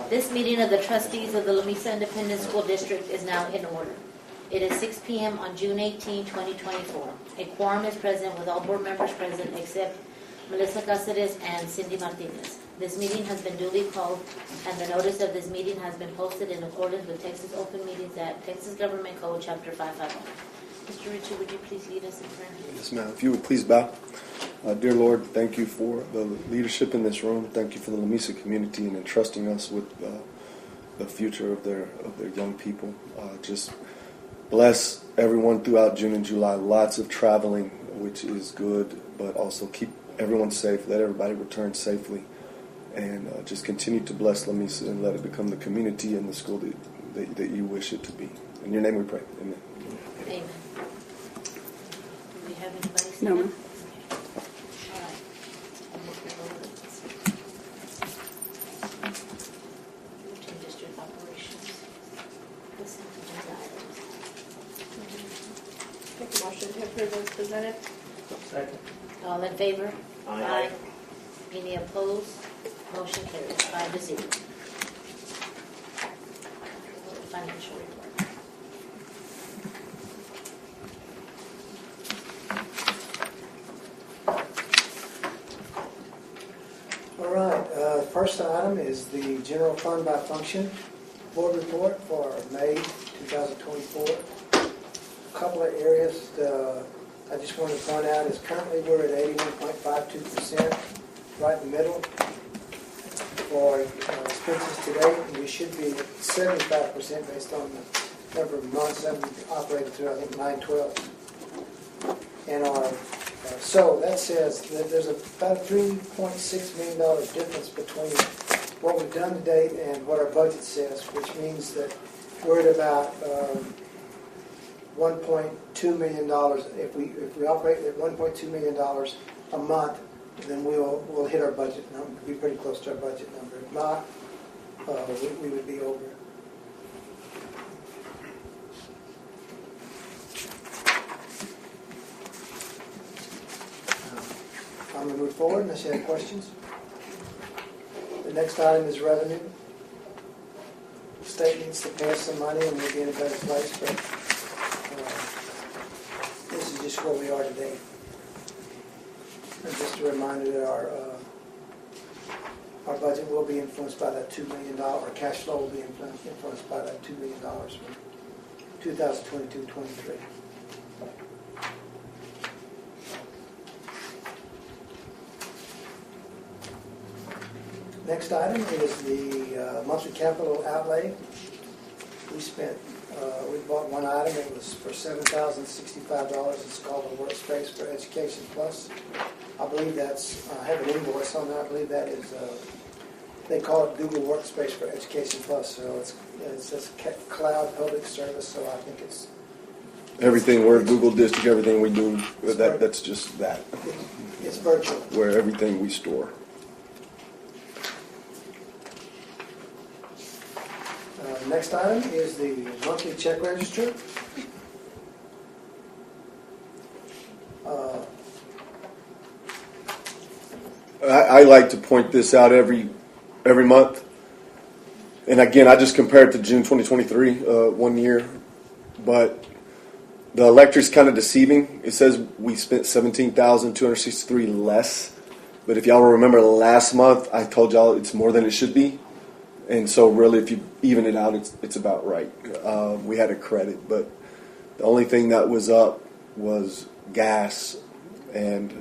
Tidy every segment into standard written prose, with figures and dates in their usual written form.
This meeting of the trustees of the Lamesa Independent School District is now in order. It is 6 p.m. on June 18, 2024. A quorum is present with all board members present except Melissa Cáceres and Cindy Martinez. This meeting has been duly called, and the notice of this meeting has been posted in accordance with Texas Open Meetings Act, Texas Government Code, Chapter 551. Mr. Ritchie, would you please lead us in prayer? Yes, ma'am. If you would please bow. Dear Lord, thank you for the leadership in this room. Thank you for the Lamesa community and entrusting us with the future of their young people. Just bless everyone throughout June and July. Lots of traveling, which is good, but also keep everyone safe. Let everybody return safely. And just continue to bless Lamesa and let it become the community and the school that you wish it to be. In your name we pray. Amen. Amen. Do we have anybody? No, ma'am. All right. Routine district operations. Consent agenda items. Make a motion to approve as presented. Second. All in favor? Aye. Any opposed? Motion carries 5-0. Financial report. All right, first item is the general fund by function board report for May 2024. A couple of areas I just wanted to point out is currently we're at 81.52%, right in the middle. For expenses today, and we should be at 75% based on the number of months that we've operated through, I think 9/12. And so that says that there's about a $3.6 million difference between what we've done to date and what our budget says, which means that we're at about $1.2 million. If we operate at $1.2 million a month, then we'll hit our budget number, be pretty close to our budget number. If not, we would be over. I'm going to move forward unless you have questions. The next item is revenue. The state needs to pay us some money and we'll be in a better place, but this is just where we are today. And just a reminder that our budget will be influenced by that $2 million, our cash flow will be influenced by that $2 million from 2022-23. Next item is the monthly capital outlay. We bought one item. It was for $7,065. It's called a Workspace for Education Plus. I believe that's, I have an invoice on that. I believe that is, they call it Google Workspace for Education Plus. So it's a cloud public service, so I think it's... Everything, we're a Google District, everything we do, that's just that. It's virtual. Where everything we store. Next item is the monthly check register. I like to point this out every month. And again, I just compared it to June 2023, 1 year. But the electric's kind of deceiving. It says we spent $17,263 less. But if y'all remember last month, I told y'all it's more than it should be. And so really, if you even it out, it's about right. We had a credit, but the only thing that was up was gas, and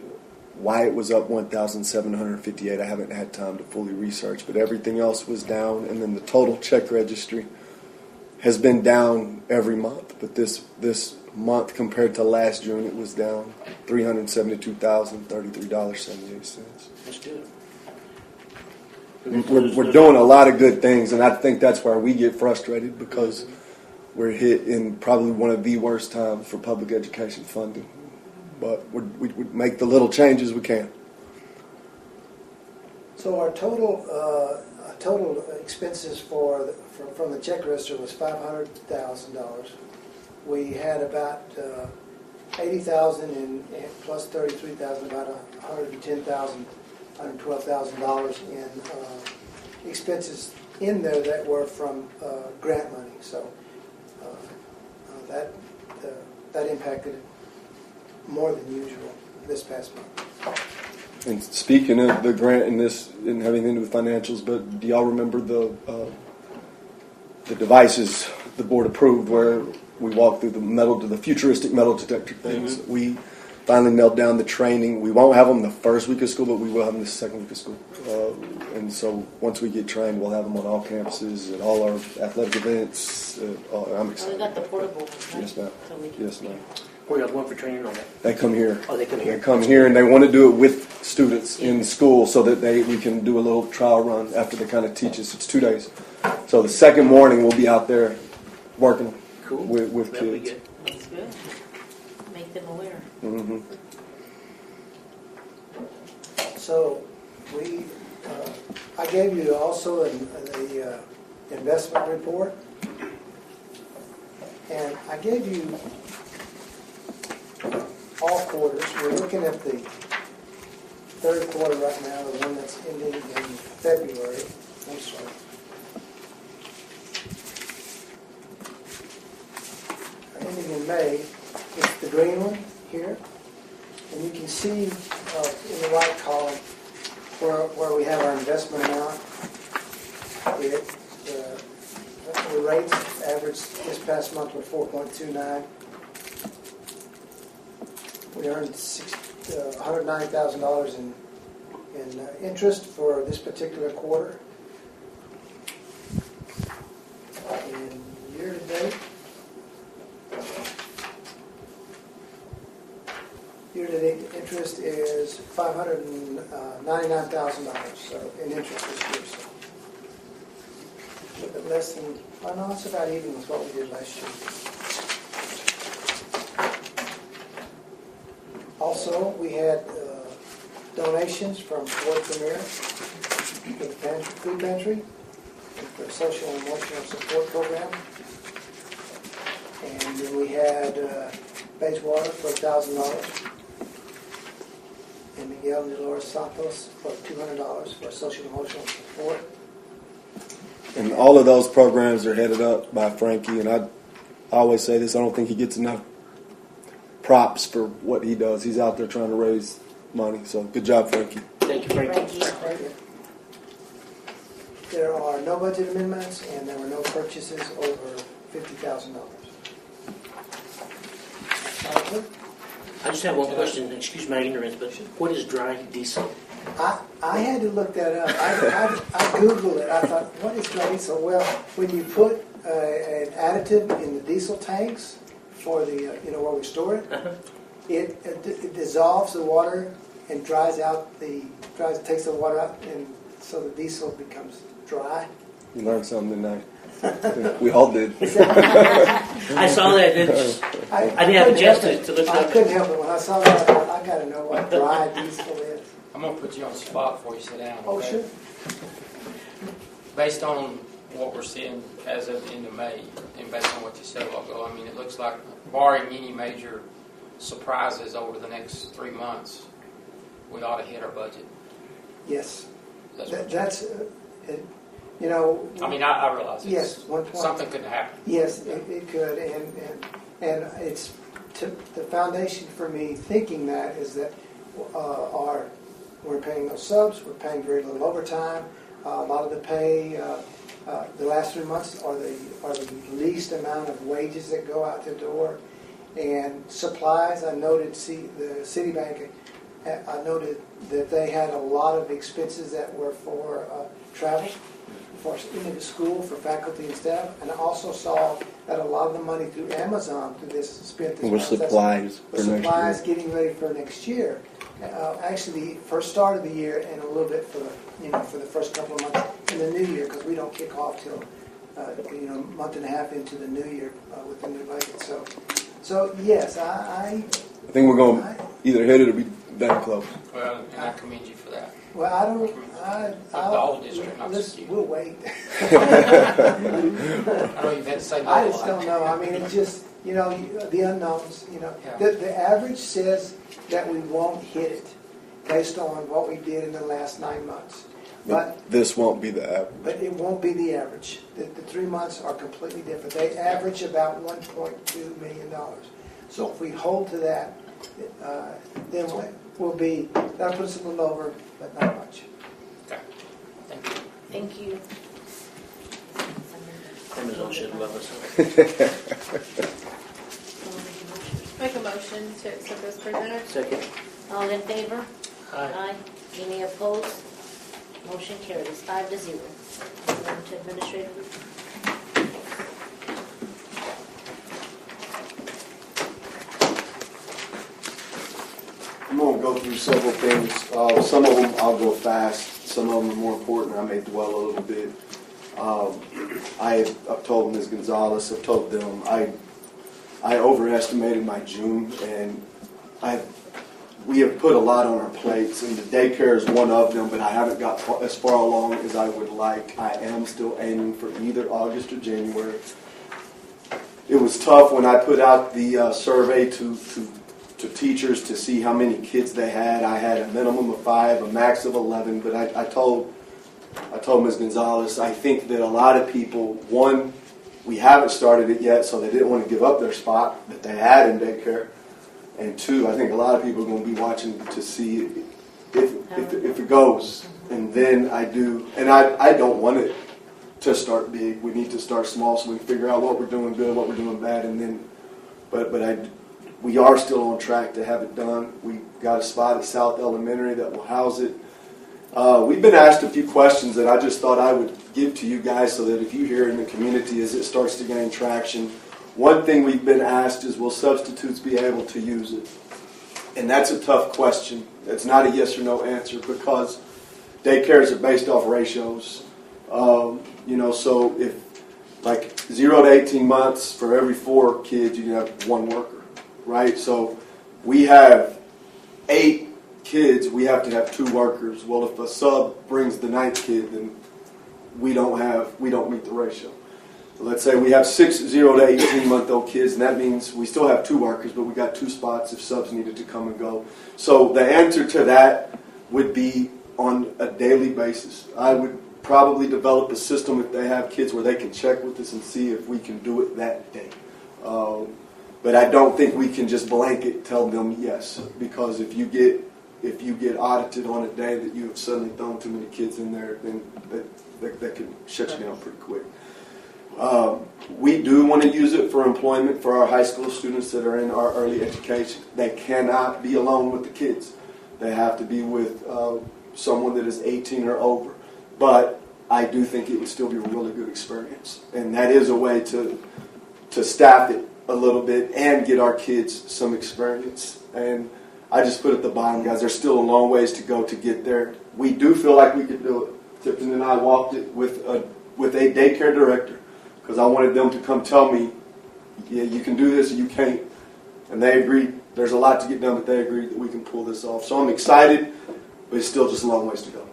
why it was up $1,758. I haven't had time to fully research, but everything else was down. And then the total check registry has been down every month, but this month compared to last June, it was down $372,033.78. That's good. We're doing a lot of good things, and I think that's where we get frustrated because we're hit in probably one of the worst times for public education funding. But we make the little changes we can. So our total expenses from the check register was $500,000. We had about $80,000 and plus $33,000, about $110,000, $112,000 in expenses in there that were from grant money. So that impacted it more than usual this past month. And speaking of the grant and this and having anything to do with financials, but do y'all remember the devices the board approved where we walked through the futuristic metal detector things? Mm-hmm. We finally nailed down the training. We won't have them the first week of school, but we will have them the second week of school. And so once we get trained, we'll have them on all campuses at all our athletic events. I'm Oh, we excited. got the portable ones, right? Yes, ma'am. So we can- Yes, ma'am. We have one for training on that. They come here. Oh, they come They here. come here and they want to do it with students in school so that we can do a little trial run after they kind of teach us. It's 2 days. So the second morning we'll be out there working Cool. with That'll be kids. good. That's good. Make them aware. Hmm. So I gave you also the investment report, and I gave you all quarters. We're looking at the third quarter right now, the one that's ending in February. I'm sorry. Ending in May. It's the green one here. And you can see in the right column where we have our investment amount. The rates average this past month were 4.29. We earned $109,000 in interest for this particular quarter. And year to date, year-to-date interest is $599,000 so in interest this year. So a little bit less than, well, no, it's about even with what we did last year. Also, we had donations from Ford Premier for the food pantry, for the social and emotional support program. And then we had Bayswater for $1,000. And Miguel and Dolores Santos for $200 for social and emotional support. And all of those programs are headed up by Frankie. And I always say this, I don't think he gets enough props for what he does. He's out there trying to raise money. So good job, Frankie. Thank you, Frankie. Frankie. There are no budget amendments and there were no purchases over $50,000. I just have one question. Excuse my ignorance, but what is dry diesel? I had to look that up. I Googled it. I thought, what is dry diesel? Well, when you put an additive in the diesel tanks for the, where we store it, it dissolves the water and takes the water out, and so the diesel becomes dry. You learned something tonight. We all did. I saw that. I didn't have a chance to look it I up. couldn't help it. When I saw that, I thought, I got to know what dry diesel is. I'm going to put you on the spot before you sit down. Oh, okay? sure. Based on what we're seeing as of the end of May, and based on what you said a while ago, I mean, it looks like, barring any major surprises over the next 3 months, we ought to hit our budget. Yes. That's That, what that's, I mean, I realize it's, yes, one point. something could happen. Yes, it could, and it's the foundation for me thinking that is that we're paying no subs, we're paying very little overtime. A lot of the pay, the last 3 months are the least amount of wages that go out the door, and supplies. I noted the Citibank. I noted that they had a lot of expenses that were for travel, for into the school, for faculty and staff, and I also saw that a lot of the money through Amazon through this spent this With month. supplies for With next supplies year. getting ready for next year. Actually, the first start of the year and a little bit for the first couple of months in the new year, because we don't kick off till a month and a half into the new year with the new budget. So yes, I think we're going to either hit it or be that close. Well, and I commend you for that. well, I don't. The whole district, not just you. We'll wait. I know you've had to say no I a just lot. don't know. I mean, it's just the unknowns. Yeah. The average says that we won't hit it based on what we did in the last 9 months. But This won't be the average. But it won't be the average. The 3 months are completely different. They average about $1.2 million. So if we hold to that, then we'll be, that'll put us a little over, but not much. Okay. Thank you. Thank you. Amazon should love us. Make a motion to accept as presented. Second. All in favor? Aye. Any opposed? Motion carries 5-0. On to administrative. I'm going to go through several things. Some of them I'll go fast. Some of them are more important. I may dwell a little bit. I've told Ms. Gonzalez, I've told them, I overestimated my June, and we have put a lot on our plates, and the daycare is one of them, but I haven't got as far along as I would like. I am still aiming for either August or January. It was tough when I put out the survey to teachers to see how many kids they had. I had a minimum of 5, a max of 11, but I told Ms. Gonzalez, I think that a lot of people, one, we haven't started it yet, so they didn't want to give up their spot that they had in daycare. And two, I think a lot of people are going to be watching to see if it goes. And then I don't want it to start big. We need to start small so we can figure out what we're doing good, what we're doing bad, and then, we are still on track to have it done. We got a spot at South Elementary that will house it. We've been asked a few questions that I just thought I would give to you guys so that if you hear in the community as it starts to gain traction. One thing we've been asked is, will substitutes be able to use it? And that's a tough question. It's not a yes or no answer because daycares are based off ratios. So if like 0 to 18 months, for every 4 kids, you can have 1 worker, right? So we have 8 kids, we have to have 2 workers. Well, if a sub brings the 9th kid, then we don't meet the ratio. So let's say we have 6 0 to 18-month-old kids, and that means we still have 2 workers, but we got 2 spots if subs needed to come and go. So the answer to that would be on a daily basis. I would probably develop a system if they have kids where they can check with us and see if we can do it that day. But I don't think we can just blanket tell them yes, because if you get audited on a day that you have suddenly thrown too many kids in there, then that can shut you down pretty quick. We do want to use it for employment for our high school students that are in our early education. They cannot be alone with the kids. They have to be with someone that is 18 or over. But I do think it would still be a really good experience. And that is a way to staff it a little bit and get our kids some experience. And I just put at the bottom, guys, there's still a long ways to go to get there. We do feel like we could do it. Tipton and I walked it with a daycare director because I wanted them to come tell me, yeah, you can do this or you can't. And they agreed. There's a lot to get done, but they agreed that we can pull this off. So I'm excited, but it's still just a long ways to go.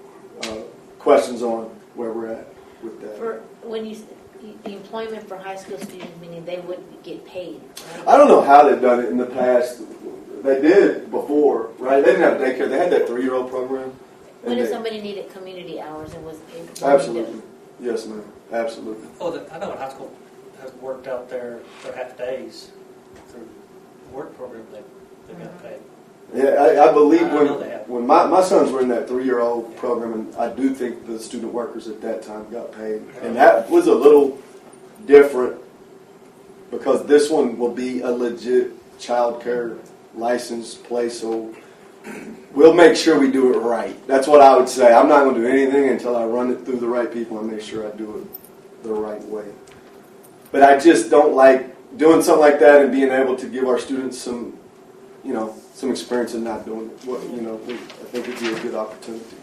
Questions on where we're at with that? For when the employment for high school students, meaning they wouldn't get paid, right? I don't know how they've done it in the past. They did before, right? They didn't have daycare. They had that 3-year-old program. What if somebody needed community hours and was able to Absolutely. Yes, ma'am. Absolutely. Oh, I know at high school has worked out there for half days through work program they got paid. Yeah, I believe I know they have. when my sons were in that 3-year-old program, and I do think the student workers at that time got paid. And that was a little different because this one will be a legit child care licensed place, so we'll make sure we do it right. That's what I would say. I'm not going to do anything until I run it through the right people and make sure I do it the right way. But I just don't like doing something like that and being able to give our students some experience in not doing it. I think it'd be a good opportunity.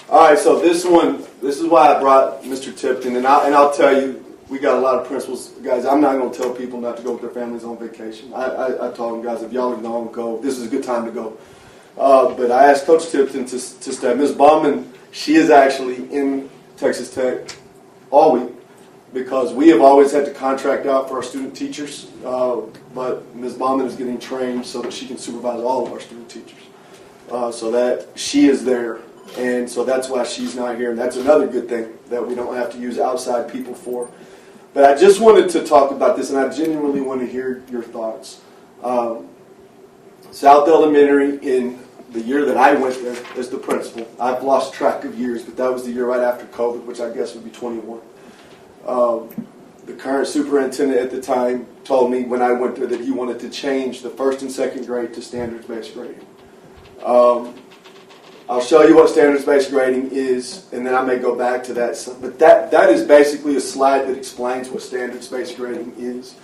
All right, so this is why I brought Mr. Tipton, and I'll tell you, we got a lot of principals. Guys, I'm not going to tell people not to go with their families on vacation. I told them, guys, if y'all are going to go, this is a good time to go. But I asked Coach Tipton to stay. Ms. Bauman, she is actually in Texas Tech all week because we have always had to contract out for our student teachers. But Ms. Bauman is getting trained so that she can supervise all of our student teachers. So that she is there And so that's why she's not here, and that's another good thing that we don't have to use outside people for. But I just wanted to talk about this, and I genuinely want to hear your thoughts. South Elementary, in the year that I went there as the principal, I've lost track of years, but that was the year right after COVID, which I guess would be 21. The current superintendent at the time told me when I went there that he wanted to change the first and second grade to standards-based grading. I'll show you what standards-based grading is, and then I may go back to that. But that is basically a slide that explains what standards-based grading is.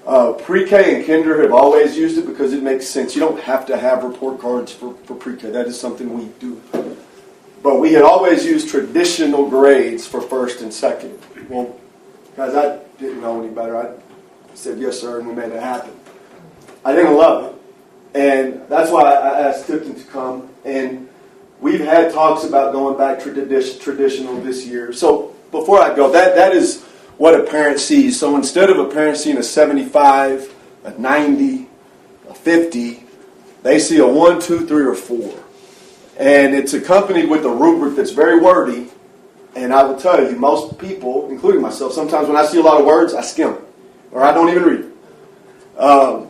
Pre-K and kinder have always used it because it makes sense. You don't have to have report cards for pre-K. That is something we do. But we had always used traditional grades for first and second. Well, guys, I didn't know any better. I said yes, sir, and we made it happen. I didn't love it. And that's why I asked Tipton to come. And we've had talks about going back to traditional this year. So before I go, that is what a parent sees. So instead of a parent seeing a 75, a 90, a 50, they see a 1, 2, 3, or 4. And it's accompanied with a rubric that's very wordy. And I will tell you, most people, including myself, sometimes when I see a lot of words, I skim them. Or I don't even read them.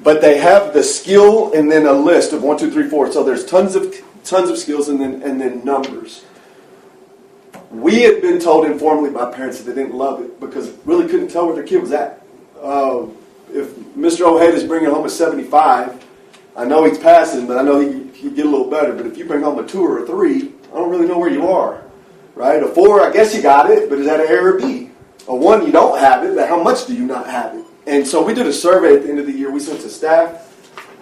But they have the skill and then a list of 1, 2, 3, 4. So there's tons of skills and then numbers. We had been told informally by parents that they didn't love it because really couldn't tell where their kid was at. If Mr. Ojeda is bringing home a 75, I know he's passing, but I know he'd get a little better. But if you bring home a 2 or a 3, I don't really know where you are. Right? A 4, I guess you got it, but is that an A or a B? A 1, you don't have it, but how much do you not have it? And so we did a survey at the end of the year. We sent to staff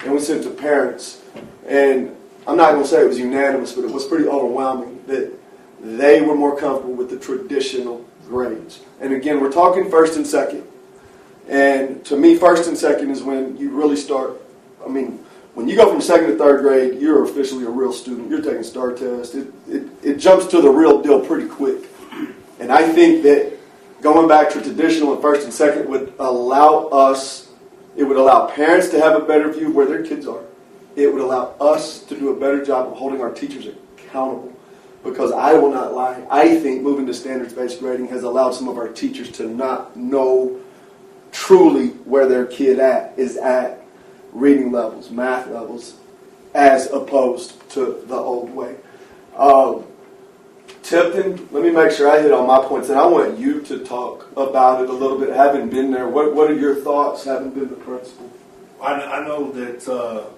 and we sent to parents. And I'm not going to say it was unanimous, but it was pretty overwhelming that they were more comfortable with the traditional grades. And again, we're talking first and second. And to me, first and second is when you really start. I mean, when you go from second to third grade, you're officially a real student. You're taking STAR tests. It jumps to the real deal pretty quick. And I think that going back to traditional and first and second would allow parents to have a better view of where their kids are. It would allow us to do a better job of holding our teachers accountable. Because I will not lie, I think moving to standards-based grading has allowed some of our teachers to not know truly where their kid is at reading levels, math levels, as opposed to the old way. Tipton, let me make sure I hit on my points, and I want you to talk about it a little bit, having been there. What are your thoughts, having been the principal? I know that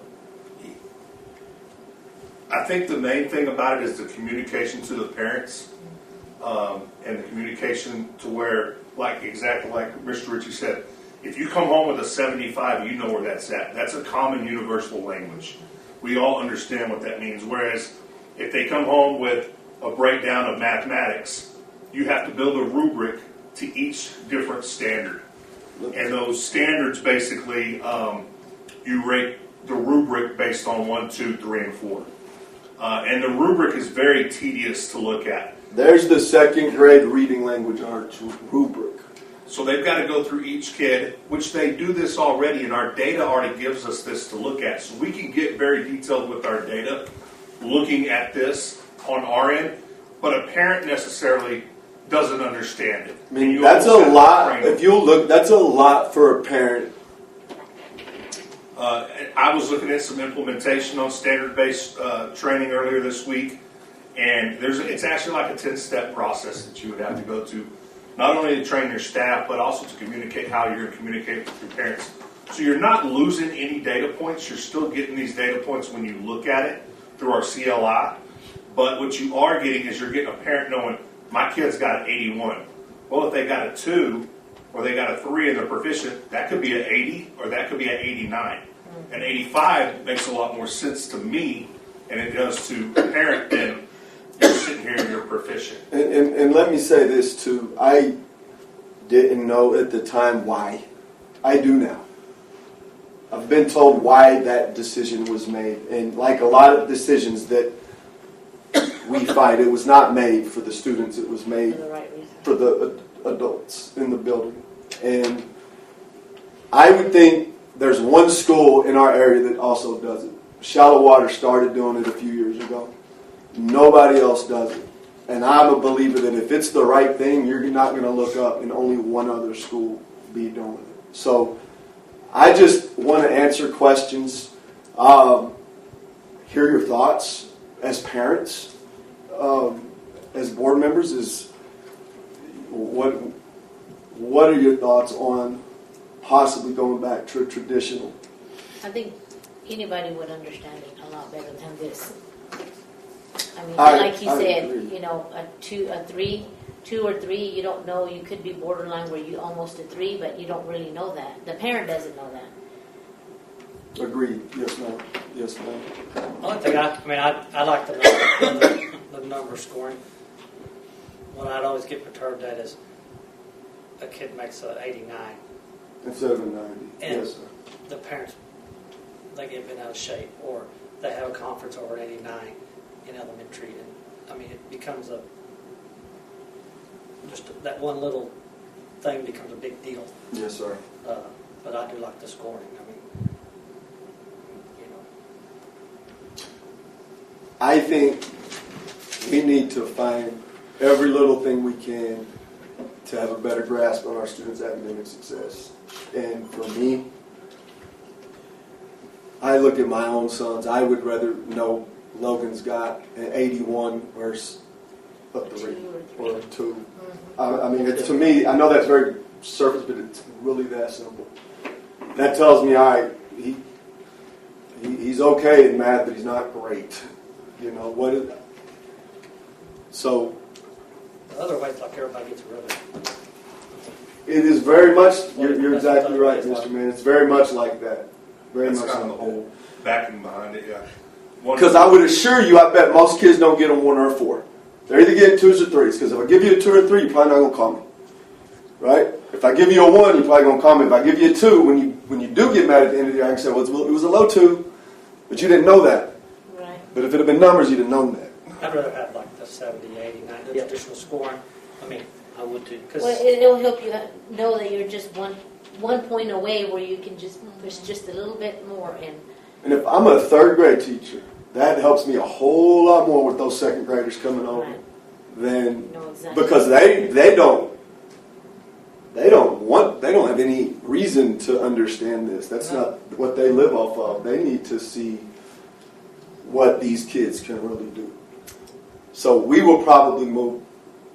I think the main thing about it is the communication to the parents and the communication to where, exactly like Mr. Ritchie said, if you come home with a 75, you know where that's at. That's a common universal language. We all understand what that means. Whereas if they come home with a breakdown of mathematics, you have to build a rubric to each different standard. And those standards basically, you rate the rubric based on 1, 2, 3, and 4. And the rubric is very tedious to look at. There's the second grade reading language arts rubric. So they've got to go through each kid, which they do this already, and our data already gives us this to look at. So we can get very detailed with our data, looking at this on our end, but a parent necessarily doesn't understand it. I mean, that's a lot. If you look, that's a lot for a parent. I was looking at some implementation on standard-based training earlier this week, and it's actually like a 10-step process that you would have to go to, not only to train your staff, but also to communicate how you're going to communicate with your parents. So you're not losing any data points. You're still getting these data points when you look at it through our CLI. But what you are getting is you're getting a parent knowing, my kid's got an 81. Well, if they got a 2 or they got a 3 and they're proficient, that could be an 80 or that could be an 89. An 85 makes a lot more sense to me, and it does to a parent than you're sitting here and you're proficient. And let me say this too. I didn't know at the time why. I do now. I've been told why that decision was made. And like a lot of decisions that we fight, it was not made for the students. It was made For the right reason. for the adults in the building. And I would think there's one school in our area that also does it. Shallow Water started doing it a few years ago. Nobody else does it. And I'm a believer that if it's the right thing, you're not going to look up and only one other school be doing it. So I just want to answer questions, hear your thoughts as parents, as board members. Is what are your thoughts on possibly going back to traditional? I think anybody would understand it a lot better than this. I mean, I like you said, agree. you know, two or three, you don't know, you could be borderline where you almost a 3, but you don't really know that. The parent doesn't know that. Agreed. Yes, ma'am. Yes, ma'am. Only thing I like the number scoring. What I'd always get perturbed at is a kid makes an 89. Instead of a 90. And Yes, sir. the parents, they get bent out of shape, or they have a conference over an 89 in elementary, and I mean it becomes just that one little thing becomes a big deal. Yes, sir. But I do like the scoring. I mean, you know, I think we need to find every little thing we can to have a better grasp on our students' academic success. And for me, I look at my own sons. I would rather know Logan's got an 81 versus a 3 or a 2. I mean, it's, to me, I know that's very surface, but it's really that simple. That tells me, all right, he's okay in math, but he's not great. You know what? So the other way, it's like everybody gets a ribbon. it is very much. You're That's exactly what right, it's like. Mr. Man. It's very much like that. Very That's much kind of like the that. whole backing behind it, yeah. One- Because I would assure you, I bet most kids don't get a 1 or a 4. They're either getting 2s or 3s. Because if I give you a 2 or 3, you're probably not going to call me. Right? If I give you a 1, you're probably going to call me. If I give you a 2, when you do get mad at the end of the year, I can say, well, it was a low 2, but you didn't know that. Right. But if it had been numbers, you'd have known that. I'd rather have like the 70, 89, the Yep. traditional scoring. I mean, I would too. because Well, it'll help you know that you're just one point away where you can just push just a little bit more in. And if I'm a 3rd grade teacher, that helps me a whole lot more with those 2nd graders coming over Right. than You know exactly. because they don't have any reason to understand this. That's not what they live off of. They need to see what these kids can really do. So we will probably move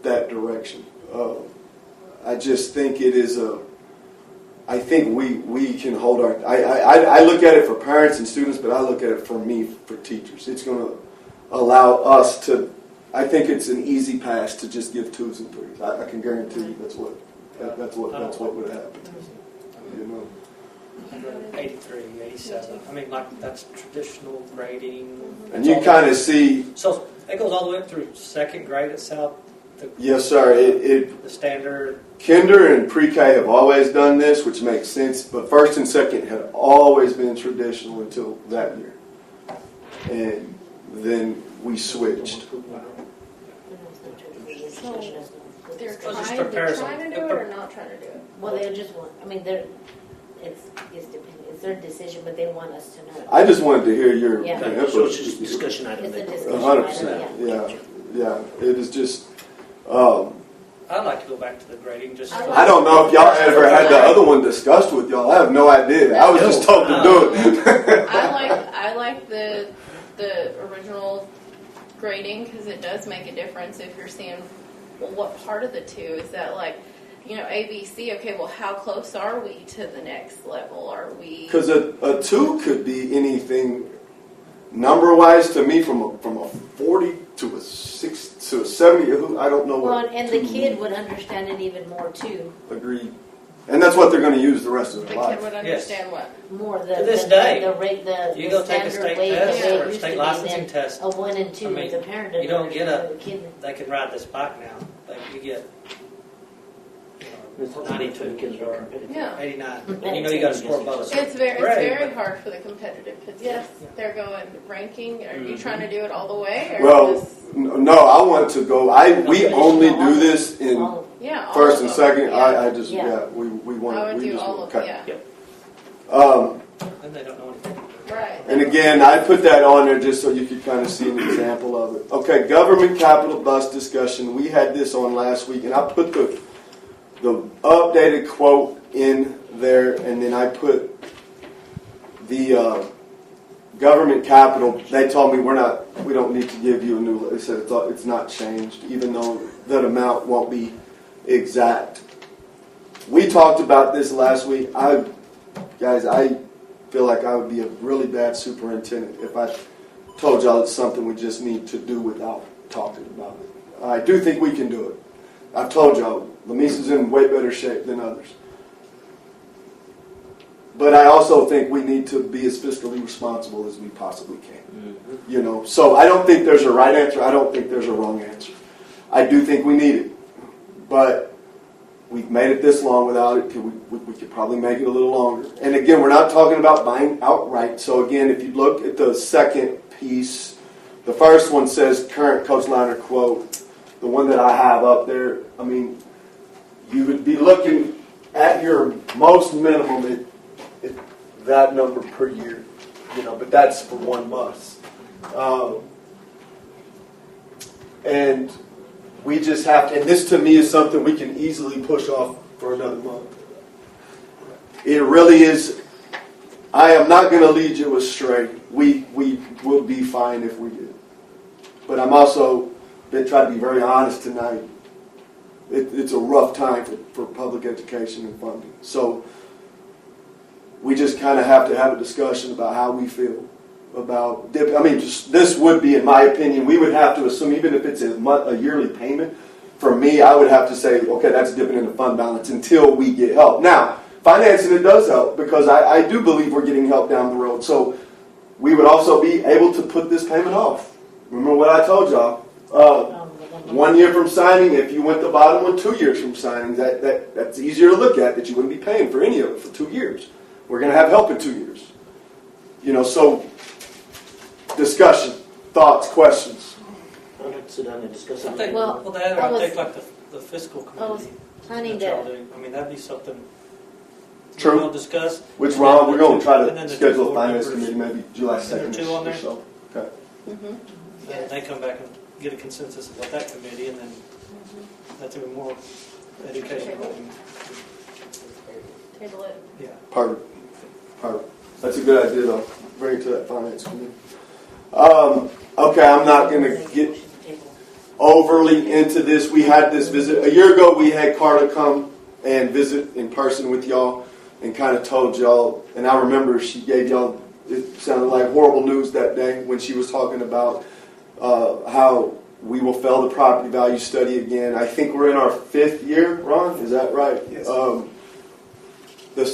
that direction. I just think it is I think we can hold our. I look at it for parents and students, but I look at it for me, for teachers. It's going to allow us to. I think it's an easy pass to just give 2s and 3s. I can guarantee you that's what would happen. You know. 83, 87. I mean, like that's traditional grading. And you kind of see. So it goes all the way up through 2nd grade at South. Yes, sir. The standard. Kinder and pre-K have always done this, which makes sense. But 1st and 2nd had always been traditional until that year, and then we switched. They're So just trying prepare to some- do it or not trying to do it. Well, they just want. I mean, it's their decision, but they want us to know. I just wanted to hear your Yeah. input. So it's just a discussion item. It's a then. discussion. 100%. Yeah, yeah. It is just. I'd like to go back to the grading. Just I I don't know if y'all ever had the other one discussed with y'all. I have no idea. I was just told to do it. I like the original grading because it does make a difference if you're seeing, well, what part of the 2 is that, like, you know, A, B, C. Okay, well, how close are we to the next level? Are we? Because a 2 could be anything number-wise to me from a 40 to a 6 to a 70. I don't know Well, what. and the 2 kid means. would understand it even more too. Agreed. And that's what they're going to use the rest of The their kid life. would understand what? More To this day, the rate, the you go take a standard state way, test the way or it a used state to be licensing then. test. A 1 and 2, I mean, the parent you don't get understand the kid. They can ride this bike now. You get It's 92 kids are competitive. Yeah. 89. And you know you got to score above a certain It's very grade, but- hard for the competitive because Yes. they're going ranking. Are you trying to do it all the way? Or Well, just, no, I want to go. We only do this in All of yeah, all 1st of and them. 2nd. Yeah. I just Yeah. we want. I would we do just all want- of okay. yeah. And they don't know anything. Right. And again, I put that on there just so you could kind of see an example of it. Okay, government capital bus discussion. We had this on last week, and I put the updated quote in there, and then I put the government capital. They told me we don't need to give you a new. They said it's not changed, even though that amount won't be exact. We talked about this last week. I feel like I would be a really bad superintendent if I told y'all it's something we just need to do without talking about it. I do think we can do it. I've told y'all, Lamisa's in way better shape than others. But I also think we need to be as fiscally responsible as we possibly can. You know, so I don't think there's a right answer. I don't think there's a wrong answer. I do think we need it. But we've made it this long without it. We could probably make it a little longer. And again, we're not talking about buying outright. So again, if you look at the second piece, the first one says current Coastliner quote. The one that I have up there, I mean, you would be looking at your most minimum at that number per year. You know, but that's for one bus. And we just have to, and this to me is something we can easily push off for another month. It really is. I am not going to lead you astray. We will be fine if we do. But I'm also going to try to be very honest tonight. It's a rough time for public education and funding. So we just kind of have to have a discussion about how we feel about, I mean, just this would be, in my opinion, we would have to assume, even if it's a yearly payment, for me, I would have to say, okay, that's dipping into fund balance until we get help. Now, financing it does help because I do believe we're getting help down the road. So we would also be able to put this payment off. Remember what I told y'all? 1 year from signing, if you went the bottom one, 2 years from signing, that's easier to look at, that you wouldn't be paying for any of it for 2 years. We're going to have help in 2 years. You know, so discussion, thoughts, questions. I'd like to sit down and discuss it. I think, Well, well, that, I I was- think like the fiscal I was committee. planning that y'all to, do. I mean, that'd be something True. we'll discuss. Which, Ron, we're going to try And to then the schedule two a finance board committee maybe July Is there 2nd two on or there? so. Okay. And they come back and get a consensus about that committee, and then that's even more educational. Table it. Yeah. Perfect. That's a good idea, though. Bring it to that finance committee. Okay, I'm not going to get overly into this. We had this visit. A year ago, we had Carla come and visit in person with y'all and kind of told y'all, and I remember she gave y'all, it sounded like horrible news that day when she was talking about how we will fail the property value study again. I think we're in our 5th year, Ron, is that right? Yes.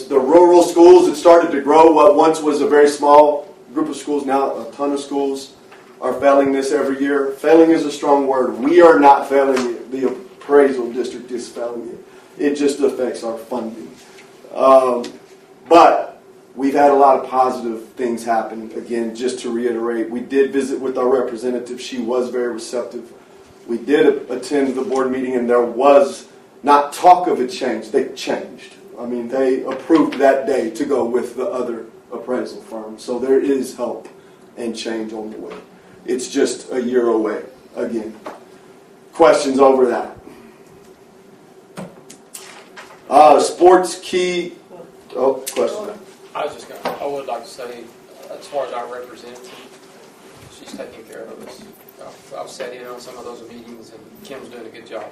The rural schools, it started to grow. What once was a very small group of schools, now a ton of schools are failing this every year. Failing is a strong word. We are not failing it. The appraisal district is failing it. It just affects our funding. But we've had a lot of positive things happen. Again, just to reiterate, we did visit with our representative. She was very receptive. We did attend the board meeting, and there was not talk of a change. They changed. I mean, they approved that day to go with the other appraisal firm. So there is help and change on the way. It's just a year away again. Questions over that? Sports key. Oh, question. I would like to say, as far as our representative, she's taking care of us. I've sat in on some of those meetings, and Kim's doing a good job.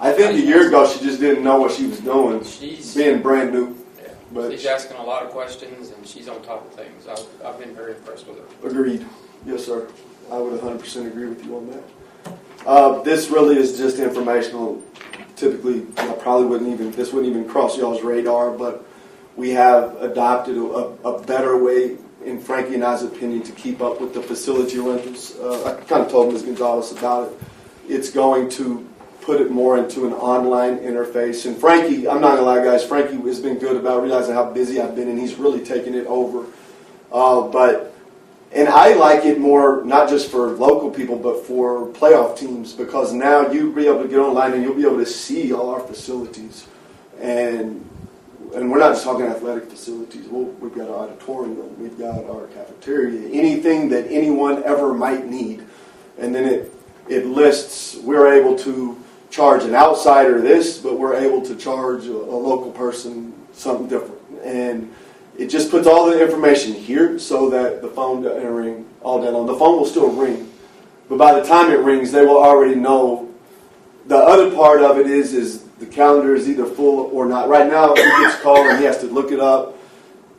I think a year ago she just didn't know what she was doing, She's being brand new. yeah, But she's asking a lot of questions, and she's on top of things. I've been very impressed with her. agreed. Yes, sir. I would 100% agree with you on that. This really is just informational. Typically, this wouldn't even cross y'all's radar, but we have adopted a better way, in Frankie and I's opinion, to keep up with the facility rentals. I kind of told Ms. Gonzalez about it. It's going to put it more into an online interface. And Frankie, I'm not going to lie, guys, Frankie has been good about realizing how busy I've been, and he's really taken it over. And I like it more, not just for local people, but for playoff teams, because now you'll be able to get online and you'll be able to see all our facilities. And and we're not just talking athletic facilities. We've got our auditorium, we've got our cafeteria, anything that anyone ever might need. And then it lists, we're able to charge an outsider this, but we're able to charge a local person something different. And it just puts all the information here so that the phone doesn't ring all day long. The phone will still ring, but by the time it rings, they will already know. The other part of it is the calendar is either full or not. Right now, if he gets a call and he has to look it up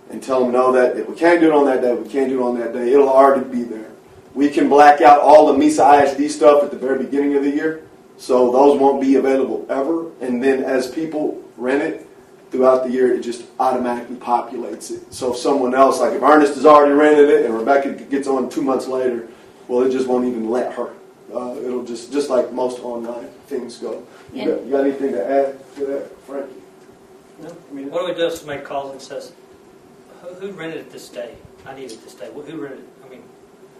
and tell them no, that we can't do it on that day, we can't do it on that day, it'll already be there. We can black out all the MESA ISD stuff at the very beginning of the year, so those won't be available ever. And then as people rent it throughout the year, it just automatically populates it. So if someone else, like if Ernest has already rented it and Rebecca gets on 2 months later, well, it just won't even let her. It'll just like most online things go. You got anything to add to that, Frankie? No. I mean, what do we do if somebody calls and says, who rented it this day? I need it this day. Well, who rented it? I mean,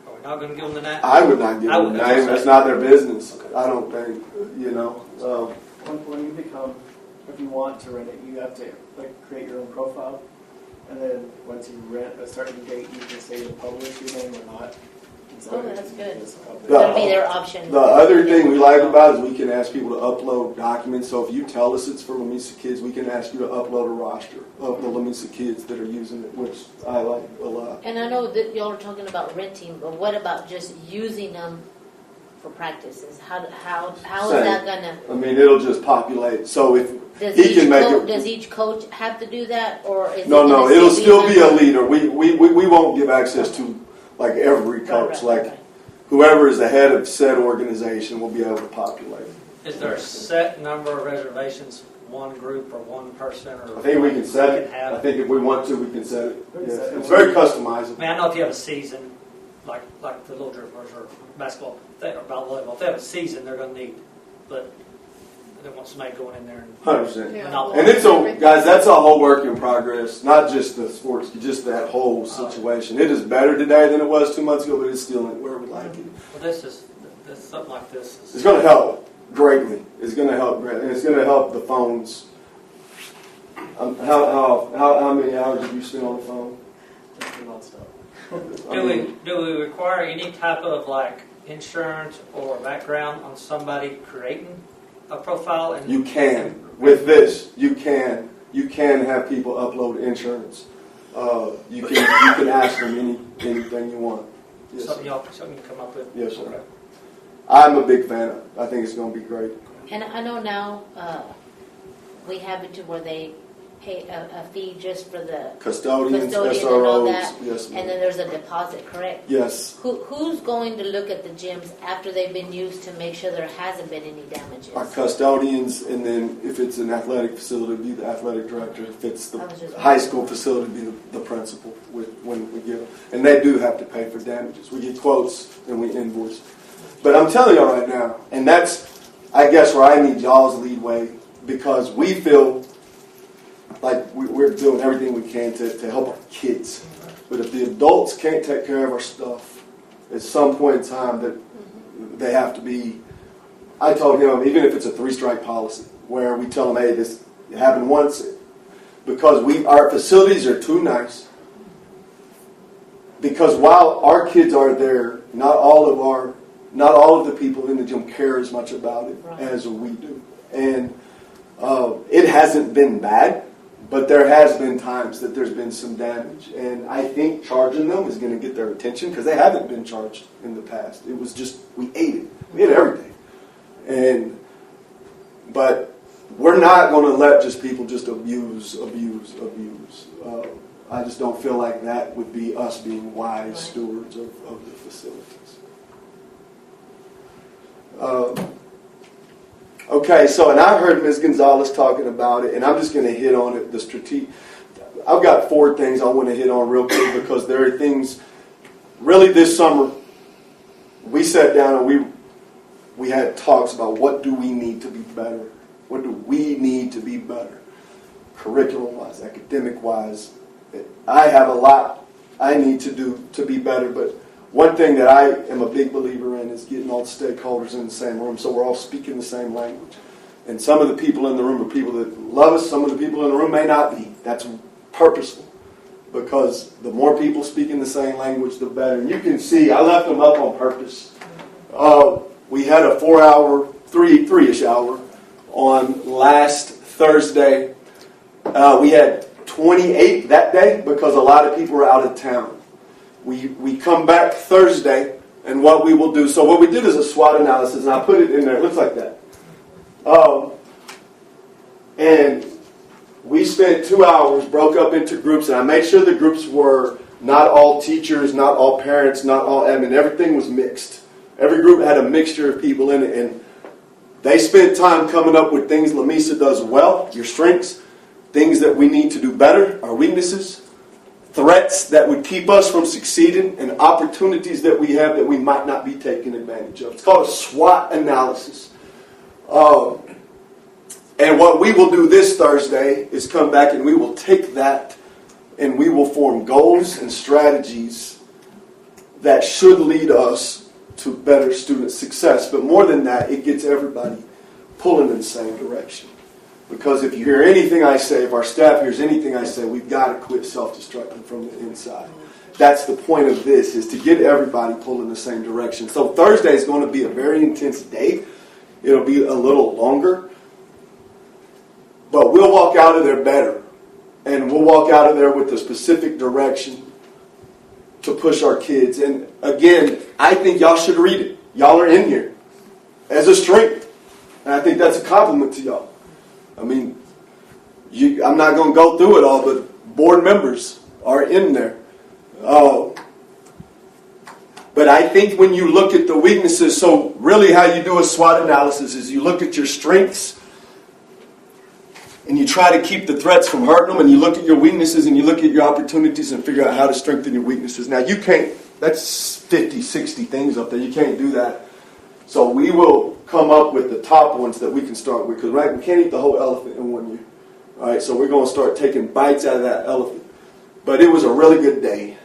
are we not going to give them the name? I would not give them the name. That's not their business. Okay. I don't think, you know. When you become, if you want to rent it, you have to create your own profile. And then once you rent a certain date, you can say to publish your name or not. Oh, that's good. That'll be their option. The other thing we like about it is we can ask people to upload documents. So if you tell us it's for Lamesa kids, we can ask you to upload a roster of the Lamesa kids that are using it, which I like a lot. And I know that y'all are talking about renting, but what about just using them for practices? How is that gonna? I mean, it'll just populate. So if Does he can make it. Does each coach have to do that, or is No, it'll still be a leader. We won't give access to like every coach. Right. Whoever is the head of said organization will be able to populate. Is there a set number of reservations, one group or one person? Or I think we can set it. I think if we want to, we can set it. Yes. It's very customizable. I mean, I know if you have a season, like the Little Drippers or basketball, or volleyball, if they have a season, they're going to need, but they want somebody going in there. 100%. Yeah. And it's guys, that's a whole work in progress. Not just the sports, just that whole situation. It is better today than it was 2 months ago, but it's still not where we like it. Well, this something like this. It's going to help greatly. It's going to help greatly, and it's going to help the phones. How many hours have you spent on the phone? Do we require any type of like insurance or background on somebody creating a profile? And you can with this. You can have people upload insurance. You can ask them anything you want. Yes, something you come up with. Yes, sir. Okay. I'm a big fan of it. I think it's going to be great. And I know now we have it to where they pay a fee just for the Custodians, SROs, and all that. Yes, and then there's a deposit, correct? Yes. Who's going to look at the gyms after they've been used to make sure there hasn't been any damages? Our custodians, and then if it's an athletic facility, be the athletic director. If it's the I was just high school facility, be the principal when we give them. And they do have to pay for damages. We get quotes and we invoice. But I'm telling y'all right now, and that's, I guess, where I need y'all's leadway, because we feel like we're doing everything we can to help our kids. But if the adults can't take care of our stuff, at some point in time that they have to be, I told him, even if it's a 3-strike policy, where we tell them, hey, this happened once, because our facilities are too nice. Because while our kids are there, not all of the people in the gym care as much about it as we do. And it hasn't been bad, but there has been times that there's been some damage. And I think charging them is going to get their attention, because they haven't been charged in the past. It was just, we ate it. We ate everything. But we're not going to let just people just abuse. I just don't feel like that would be us being wise stewards of the facilities. Okay, so, and I heard Ms. Gonzalez talking about it, and I'm just going to hit on it. I've got 4 things I want to hit on real quick, because there are things, really this summer, we sat down and we had talks about what do we need to be better? What do we need to be better? Curriculum-wise, academic-wise. I have a lot I need to do to be better, but one thing that I am a big believer in is getting all the stakeholders in the same room so we're all speaking the same language. And some of the people in the room are people that love us. Some of the people in the room may not be. That's purposeful. Because the more people speaking the same language, the better. And you can see, I left them up on purpose. We had a 4-hour, three-ish hour on last Thursday. We had 28 that day because a lot of people were out of town. We come back Thursday, and what we will do, so what we did is a SWOT analysis, and I put it in there. It looks like that. And we spent 2 hours, broke up into groups, and I made sure the groups were not all teachers, not all parents, not all admin. Everything was mixed. Every group had a mixture of people in it, and they spent time coming up with things Lamisa does well, your strengths, things that we need to do better, our weaknesses, threats that would keep us from succeeding, and opportunities that we have that we might not be taking advantage of. It's called a SWOT analysis. And what we will do this Thursday is come back and we will take that and we will form goals and strategies that should lead us to better student success. But more than that, it gets everybody pulling in the same direction. Because if you hear anything I say, if our staff hears anything I say, we've got to quit self-destructing from the inside. That's the point of this, is to get everybody pulling the same direction. So Thursday is going to be a very intense day. It'll be a little longer. But we'll walk out of there better. And we'll walk out of there with a specific direction to push our kids. And again, I think y'all should read it. Y'all are in here as a strength. And I think that's a compliment to y'all. I mean, I'm not going to go through it all, but board members are in there. But I think when you look at the weaknesses, so really how you do a SWOT analysis is you look at your strengths and you try to keep the threats from hurting them, and you look at your weaknesses and you look at your opportunities and figure out how to strengthen your weaknesses. Now, you can't, that's 50, 60 things up there. You can't do that. So we will come up with the top ones that we can start with, because right, we can't eat the whole elephant in 1 year. All right, so we're going to start taking bites out of that elephant. But it was a really good day.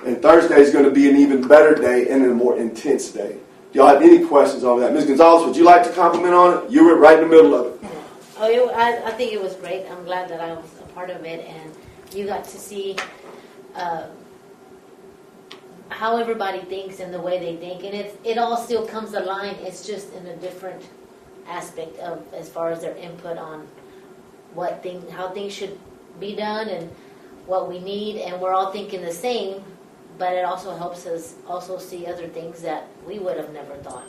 And Thursday is going to be an even better day and a more intense day. Do y'all have any questions on that? Ms. Gonzalez, would you like to comment on it? You were right in the middle of it. Oh, I think it was great. I'm glad that I was a part of it, and you got to see how everybody thinks and the way they think, and it all still comes aligned. It's just in a different aspect of as far as their input on how things should be done and what we need, and we're all thinking the same. But it also helps us also see other things that we would have never thought.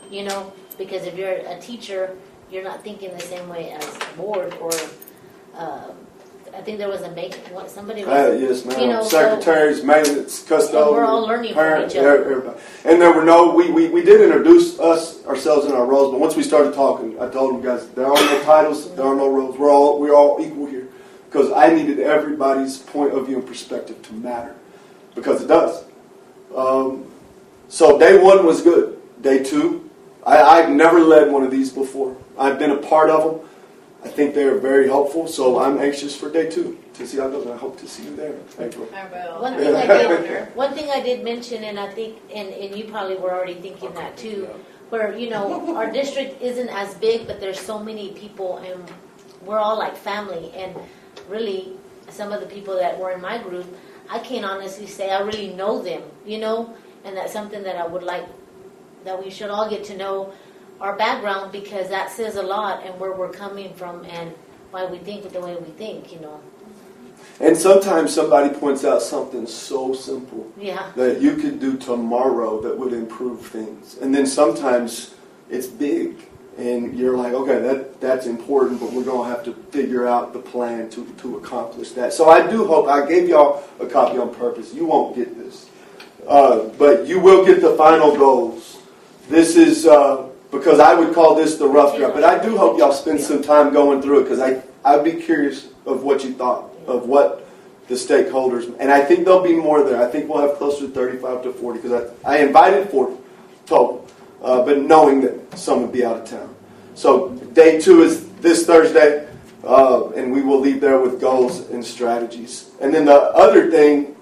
Because if you're a teacher, you're not thinking the same way as a board, or I think there was somebody was, yes, ma'am. Secretaries, maintenance, custodians. We're all learning from each other. Everybody. And there were we did introduce ourselves in our roles, but once we started talking, I told them, guys, there are no titles, there are no roles. We're all equal here, because I needed everybody's point of view and perspective to matter, because it does. So day 1 was good. Day 2, I've never led one of these before. I've been a part of them. I think they're very helpful, so I'm anxious for day 2 to see how it goes. I hope to see you there, April. I will. One thing I did mention, and I think, and you probably were already thinking that too, where, our district isn't as big, but there's so many people, and we're all like family. And really, some of the people that were in my group, I can't honestly say I really know them, and that's something that I would like, that we should all get to know our background, because that says a lot, and where we're coming from and why we think the way we think, And sometimes somebody points out something so simple that you could do tomorrow that would improve things. And then sometimes it's big, and you're like, okay, that's important, but we're going to have to figure out the plan to accomplish that. So I do hope, I gave y'all a copy on purpose. You won't get this. But you will get the final goals. This is... because I would call this the rough draft. But I do hope y'all spend some time going through it, because I'd be curious of what you thought, of what the stakeholders, and I think there'll be more there. I think we'll have closer to 35 to 40, because I invited 40 total, but knowing that some would be out of town. So day 2 is this Thursday, and we will leave there with goals and strategies. And then the other thing,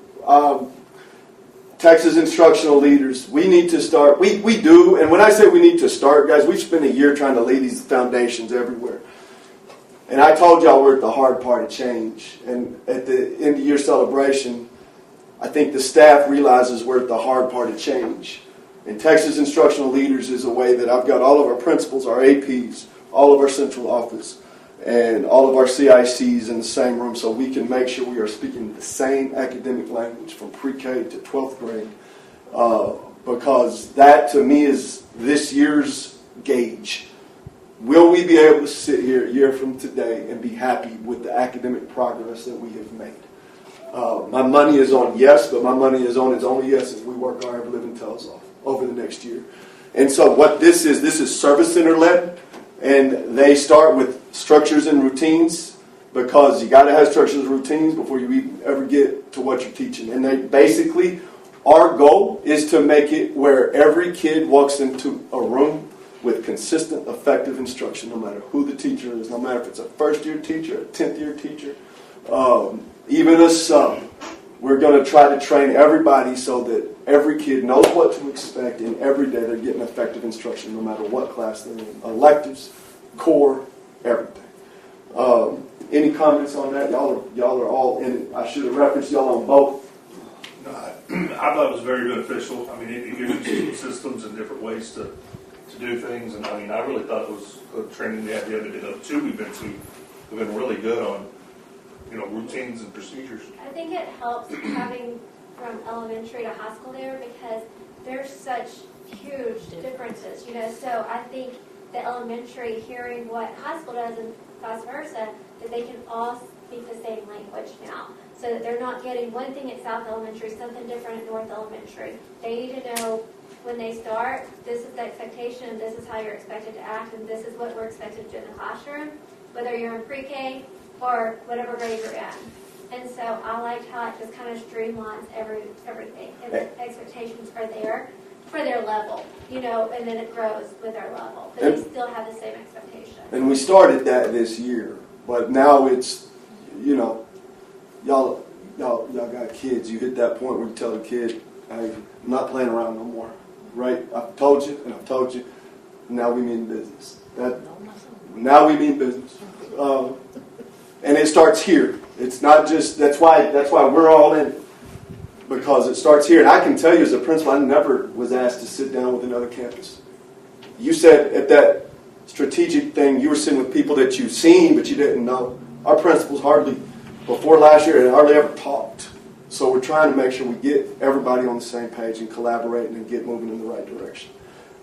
Texas instructional leaders, we need to start. We do, and when I say we need to start, guys, we've spent a year trying to lay these foundations everywhere. And I told y'all we're at the hard part of change. And at the end of year celebration, I think the staff realizes we're at the hard part of change. And Texas Instructional Leaders is a way that I've got all of our principals, our APs, all of our central office, and all of our CICs in the same room so we can make sure we are speaking the same academic language from pre-K to 12th grade. Because that, to me, is this year's gauge. Will we be able to sit here a year from today and be happy with the academic progress that we have made? My money is on yes, but my money is on its only yes if we work our ever-living tails off over the next year. And so what this is service center led, and they start with structures and routines because you got to have structures and routines before you ever get to what you're teaching. And they basically, our goal is to make it where every kid walks into a room with consistent, effective instruction, no matter who the teacher is, no matter if it's a first-year teacher, a 10th-year teacher, even a sub. We're going to try to train everybody so that every kid knows what to expect, and every day they're getting effective instruction, no matter what class they're in. Electives, core, everything. Any comments on that? Y'all are all in it. I should have referenced y'all on both. I thought it was very beneficial. I mean, it gives you systems and different ways to do things. And I mean, I really thought it was good training we had the other day. The two we've been to have been really good on, routines and procedures. I think it helps having from elementary to high school there because there's such huge differences, So I think the elementary hearing what high school does and vice versa, that they can all speak the same language now. So that they're not getting one thing at South Elementary, something different at North Elementary. They need to know when they start, this is the expectation, this is how you're expected to act, and this is what we're expected to do in the classroom, whether you're in pre-K or whatever grade you're in. And so I liked how it just kind of streamlines everything. And the expectations are there for their level, and then it grows with their level. But they still have the same expectations. And we started that this year, but now it's, y'all got kids. You hit that point where you tell the kid, hey, I'm not playing around no more. Right? I've told you, and I've told you. Now we mean business. Now we mean business. And it starts here. It's not just, that's why we're all in it. Because it starts here. And I can tell you as a principal, I never was asked to sit down with another campus. You said at that strategic thing, you were sitting with people that you've seen, but you didn't know. Our principals before last year, had hardly ever talked. So we're trying to make sure we get everybody on the same page and collaborating and get moving in the right direction.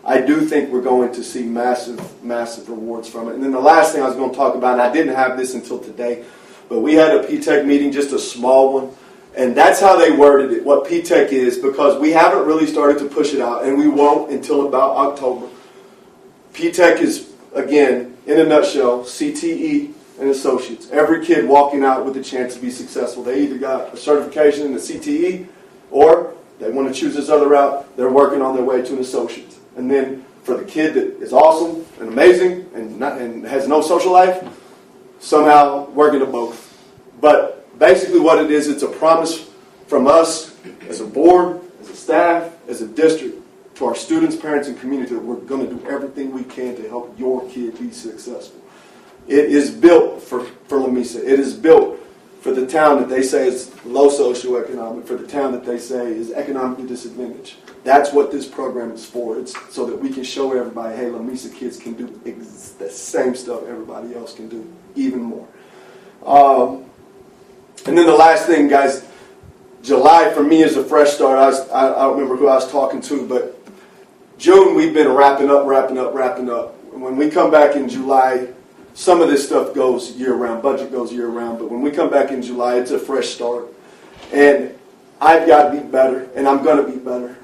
I do think we're going to see massive, massive rewards from it. And then the last thing I was going to talk about, and I didn't have this until today, but we had a P-TECH meeting, just a small one. And that's how they worded it, what P-TECH is, because we haven't really started to push it out, and we won't until about October. P-TECH is, again, in a nutshell, CTE and associates. Every kid walking out with a chance to be successful. They either got a certification in the CTE, or they want to choose this other route. They're working on their way to an associate. And then for the kid that is awesome and amazing and has no social life, somehow working to both. But basically what it is, it's a promise from us as a board, as a staff, as a district, to our students, parents, and community that we're going to do everything we can to help your kid be successful. It is built for Lamesa. It is built for the town that they say is low socioeconomic, for the town that they say is economically disadvantaged. That's what this program is for. It's so that we can show everybody, hey, Lamesa kids can do the same stuff everybody else can do, even more. And then the last thing, guys, July for me is a fresh start. I don't remember who I was talking to, but June we've been wrapping up. When we come back in July, some of this stuff goes year-round. Budget goes year-round. But when we come back in July, it's a fresh start. And I've got to be better, and I'm going to be better.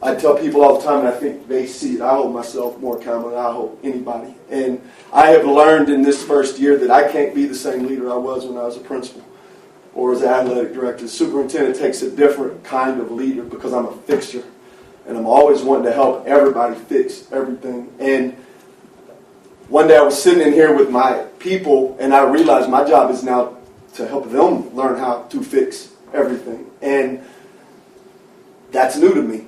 I tell people all the time, and I think they see it. I hold myself more accountable than I hold anybody. And I have learned in this first year that I can't be the same leader I was when I was a principal or as an athletic director. The superintendent takes a different kind of leader because I'm a fixture. And I'm always wanting to help everybody fix everything. And one day I was sitting in here with my people, and I realized my job is now to help them learn how to fix everything. And that's new to me.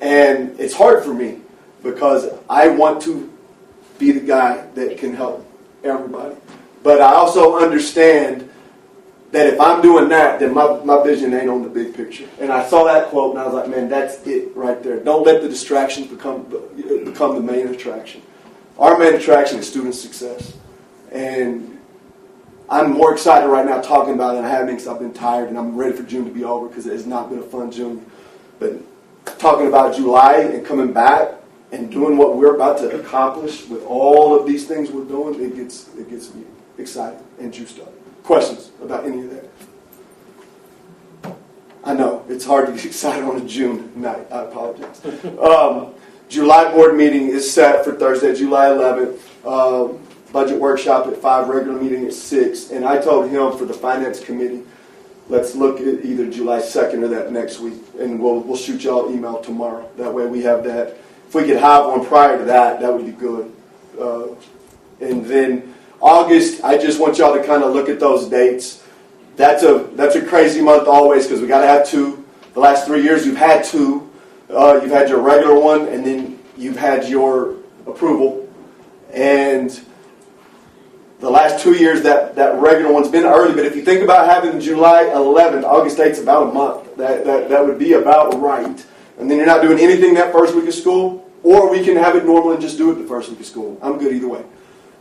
And it's hard for me because I want to be the guy that can help everybody. But I also understand that if I'm doing that, then my vision ain't on the big picture. And I saw that quote and I was like, man, that's it right there. Don't let the distractions become the main attraction. Our main attraction is student success. And I'm more excited right now talking about it than I have been because I've been tired and I'm ready for June to be over because it has not been a fun June. But talking about July and coming back and doing what we're about to accomplish with all of these things we're doing, it gets me excited and juiced up. Questions about any of that? I know, it's hard to get excited on a June night. I apologize. July board meeting is set for Thursday, July 11th. Budget workshop at 5, regular meeting at 6. And I told him for the finance committee, let's look at either July 2nd or that next week. And we'll shoot y'all email tomorrow. That way we have that. If we could have one prior to that, that would be good. And then August, I just want y'all to kind of look at those dates. That's a crazy month always because we got to have 2. The last 3 years you've had 2. You've had your regular one and then you've had your approval. And the last 2 years that regular one's been early. But if you think about having July 11th, August 8th's about a month. That would be about right. And then you're not doing anything that first week of school. Or we can have it normal and just do it the first week of school. I'm good either way.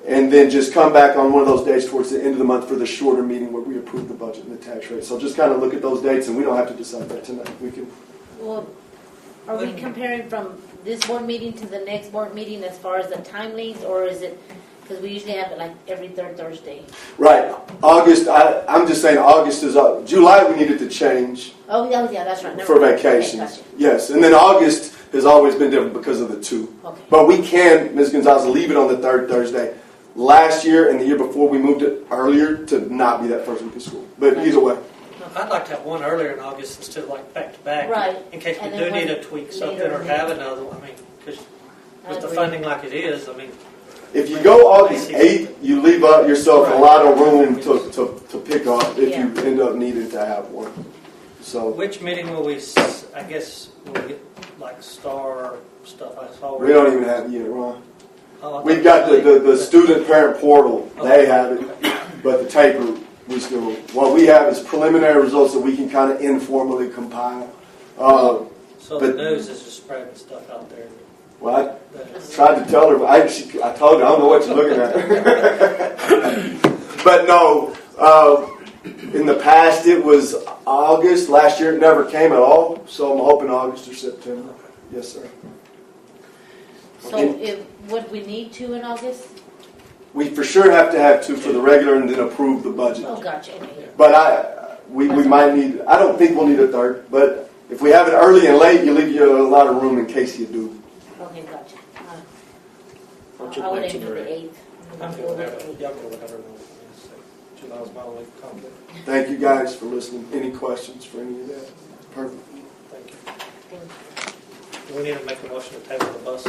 And then just come back on one of those days towards the end of the month for the shorter meeting where we approve the budget and the tax rate. So just kind of look at those dates, and we don't have to decide that tonight. We can. Well, are we comparing from this board meeting to the next board meeting as far as the time links, or is it, because we usually have it like every third Thursday? Right. August, I'm just saying August is up. July we needed to change. Oh, yeah, that's right. Never For mind. vacations. Okay, gotcha. Yes. And then August has always been different because of the 2. Okay. But we can, Ms. Gonzalez, leave it on the third Thursday. Last year and the year before, we moved it earlier to not be that first week of school. But either way. I'd like to have one earlier in August instead of like back to back. Right. In case we And do then need one to tweak later something or in have May. another one. I mean, because I with the agree. funding like it is, I mean. If you go August 8th, you leave up yourself a lot of room to pick up if you end up needing to have one. So Which meeting will we, I guess, will we get like star stuff I saw? we don't even have it yet, Ron. Oh, I thought We've got we- the student parent portal. They have it. But the taper, we still, what we have is preliminary results that we can kind of informally compile. So the but- news is just spreading stuff out there. Well, I tried to tell her, but I told her, I don't know what you're looking at. But no, in the past it was August. Last year it never came at all. So I'm hoping August or September. Yes, sir. So would we need 2 in August? We for sure have to have 2 for the regular and then approve the budget. Oh, gotcha. Okay. But we might need, I don't think we'll need a third, but if we have it early and late, you leave you a lot of room in case you do. Okay, gotcha. Why don't you I would wait aim till for the you're ready? 8th. I'm good with whatever. Y'all go whatever. July's my only conflict. Thank you guys for listening. Any questions for any of that? Perfect. Thank you. Thank you. Do we need to make a motion to table the bus?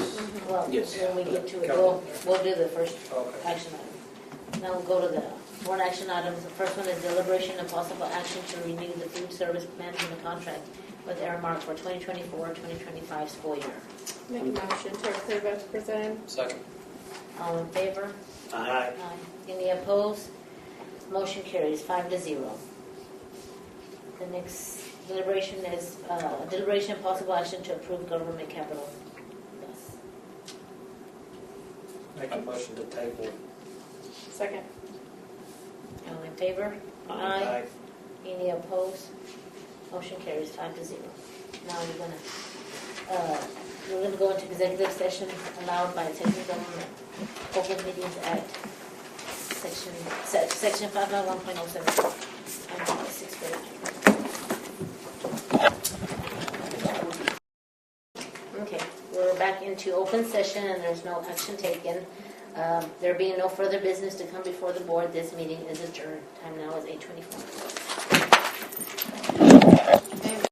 Well, Yes. when we get to it, Go. we'll do the first Okay. action item. Now we'll go to the board action items. The first one is deliberation and possible action to renew the food service management contract with Aramark for 2024-2025 school year. Make a motion to approve as presented. Second. All in favor? Aye. Aye. Any opposed? Motion carries 5-0. The next deliberation is deliberation and possible action to approve government capital. Yes. Make a motion to table. Second. All in favor? Aye. Any opposed? Motion carries 5-0. Now we're gonna go into executive session allowed by Texas Government Open Meetings Act, section 591.07. And 6:39. Okay, we're back into open session and there's no action taken. There being no further business to come before the board, this meeting is adjourned. Time now is 8:24. And